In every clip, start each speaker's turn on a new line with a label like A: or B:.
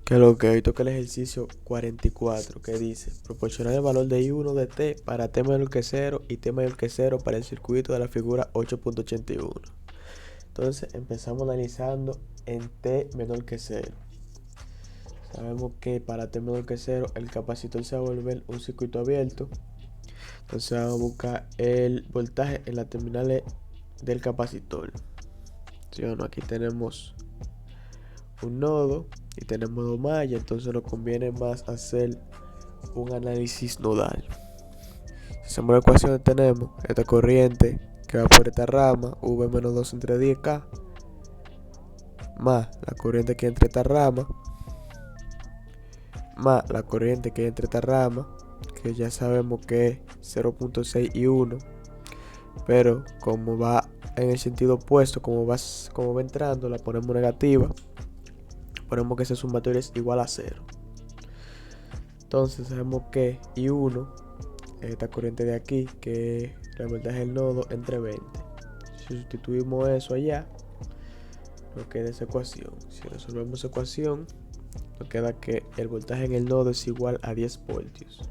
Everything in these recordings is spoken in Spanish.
A: Que lo que hoy toca el ejercicio 44 que dice proporcionar el valor de I1 de t para t menor que 0 y t mayor que 0 para el circuito de la figura 8.81. Entonces empezamos analizando en t menor que 0. Sabemos que para t menor que 0 el capacitor se va a volver un circuito abierto. Entonces vamos a buscar el voltaje en las terminales del capacitor. ¿Sí o no? Aquí tenemos un nodo y tenemos dos mallas, entonces nos conviene más hacer un análisis nodal. Si hacemos la ecuación, tenemos esta corriente que va por esta rama, V menos 2 entre 10K, más la corriente que hay entre esta rama, más la corriente que hay entre esta rama, que ya sabemos que es 0.6 y 1, pero como va en el sentido opuesto, como va entrando, la ponemos negativa, ponemos que ese sumatorio es igual a 0. Entonces sabemos que I1 es esta corriente de aquí, que el voltaje del nodo entre 20. Si sustituimos eso allá, nos queda esa ecuación. Si resolvemos esa ecuación, nos queda que el voltaje en el nodo es igual a 10 voltios.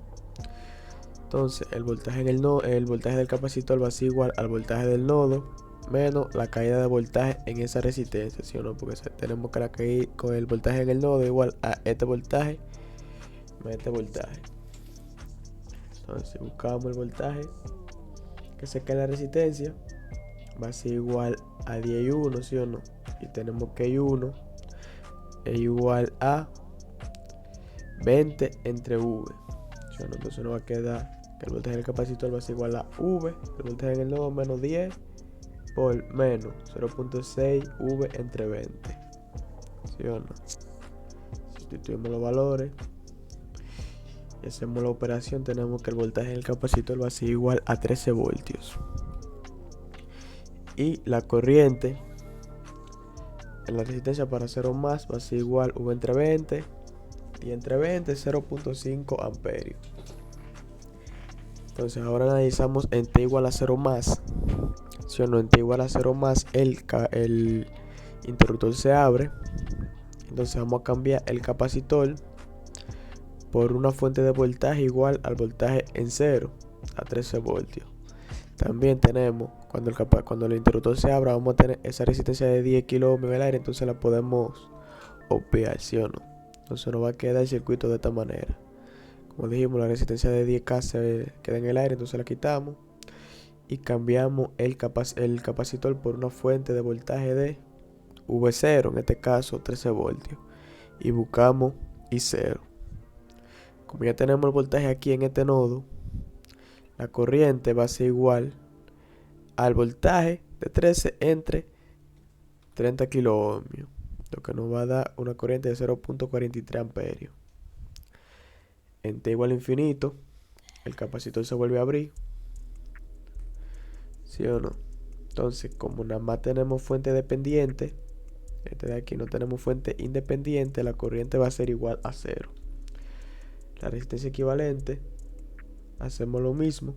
A: Entonces el voltaje en el nodo, el voltaje del capacitor va a ser igual al voltaje del nodo menos la caída de voltaje en esa resistencia, ¿sí o no? Porque tenemos que la caída con el voltaje en el nodo igual a este voltaje más este voltaje. Entonces si buscamos el voltaje que se cae en la resistencia, va a ser igual a 10 y 1, ¿sí o no? Y tenemos que I1 es igual a 20 entre V. ¿Sí o no? Entonces nos va a quedar que el voltaje del capacitor va a ser igual a V, el voltaje en el nodo menos 10 por menos 0.6 V entre 20. ¿Sí o no? Sustituimos los valores y hacemos la operación, tenemos que el voltaje del capacitor va a ser igual a 13 voltios. Y la corriente en la resistencia para 0 más va a ser igual V entre 20 y entre 20 0.5 amperios. Entonces ahora analizamos en t igual a 0 más. Si o no, en t igual a 0 más el interruptor se abre. Entonces vamos a cambiar el capacitor por una fuente de voltaje igual al voltaje en 0, a 13 voltios. También tenemos, cuando el interruptor se abra, vamos a tener esa resistencia de 10 kilo ohm en el aire, entonces la podemos obviar, ¿sí o no? Entonces nos va a quedar el circuito de esta manera. Como dijimos, la resistencia de 10K se queda en el aire, entonces la quitamos y cambiamos el capacitor por una fuente de voltaje de V0, en este caso 13 voltios, y buscamos I0. Como ya tenemos el voltaje aquí en este nodo, la corriente va a ser igual al voltaje de 13 entre 30 kilo ohmios, lo que nos va a dar una corriente de 0.43 amperios. En t igual a infinito, el capacitor se vuelve a abrir, ¿sí o no? Entonces, como nada más tenemos fuente dependiente, este de aquí no tenemos fuente independiente, la corriente va a ser igual a 0. La resistencia equivalente, hacemos lo mismo,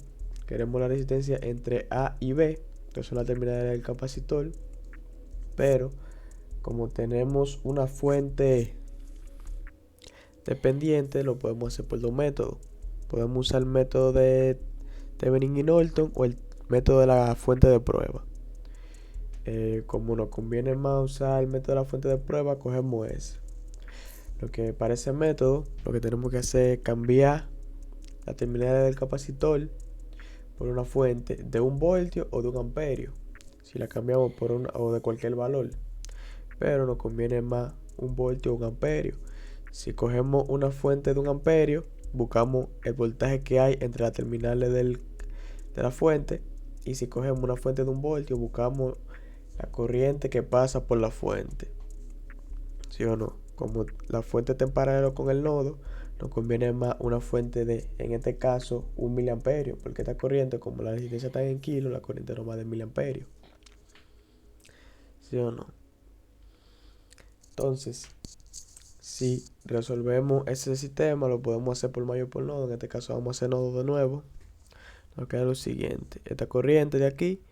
A: queremos la resistencia entre A y B, que son las terminales del capacitor, pero como tenemos una fuente dependiente, lo podemos hacer por dos métodos. Podemos usar el método de Thevenin y Norton o el método de la fuente de prueba. Como nos conviene más usar el método de la fuente de prueba, cogemos ese. Lo que para ese método, lo que tenemos que hacer es cambiar la terminal del capacitor por una fuente de 1 voltio o de 1 amperio. Si la cambiamos por una o de cualquier valor, pero nos conviene más 1 voltio o 1 amperio. Si cogemos una fuente de 1 amperio, buscamos el voltaje que hay entre las terminales de la fuente, y si cogemos una fuente de 1 voltio, buscamos la corriente que pasa por la fuente. ¿Sí o no? Como la fuente está en paralelo con el nodo, nos conviene más una fuente de, en este caso, 1 miliamperio, porque esta corriente, como la resistencia está en kilos, la corriente no va de miliamperio. ¿Sí o no? Entonces, si resolvemos ese sistema, lo podemos hacer por mayor por nodo. En este caso vamos a hacer nodo de nuevo. Nos queda lo siguiente. Esta corriente de aquí,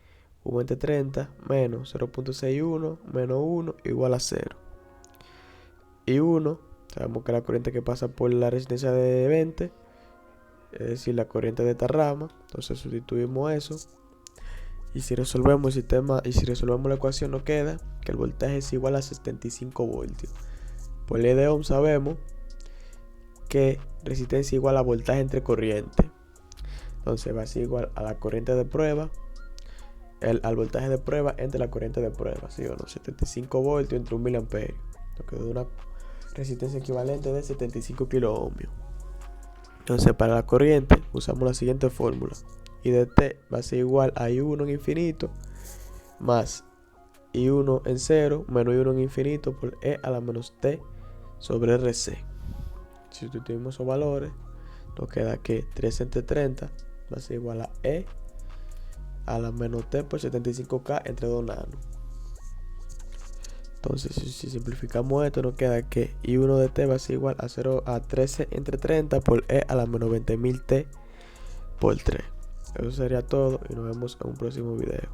A: V entre 30 menos 0.61 menos 1 igual a 0. Y 1, Sabemos que la corriente que pasa por la resistencia de 20, es decir, la corriente de esta rama. Entonces sustituimos eso. Y si resolvemos el sistema, y si resolvemos la ecuación, nos queda que el voltaje es igual a 75 voltios. Por ley de Ohm sabemos que resistencia igual a voltaje entre corriente. Entonces va a ser igual a la corriente de prueba, al voltaje de prueba entre la corriente de prueba, ¿sí o no? 75 voltios entre 1 miliamperio. Nos quedó una resistencia equivalente de 75 kiloohmios. Entonces para la corriente usamos la siguiente fórmula. I de T va a ser igual a I1 en infinito más I1 en 0 menos I1 en infinito por E a la menos T sobre RC. Si sustituimos esos valores, nos queda que 3 entre 30 va a ser igual a E a la menos T por 75K entre 2 nanos. Entonces si simplificamos esto, nos queda que I1 de T va a ser igual a 0 a 13 entre 30 por E a la menos 20.000 T por 3. Eso sería todo y nos vemos en un próximo video.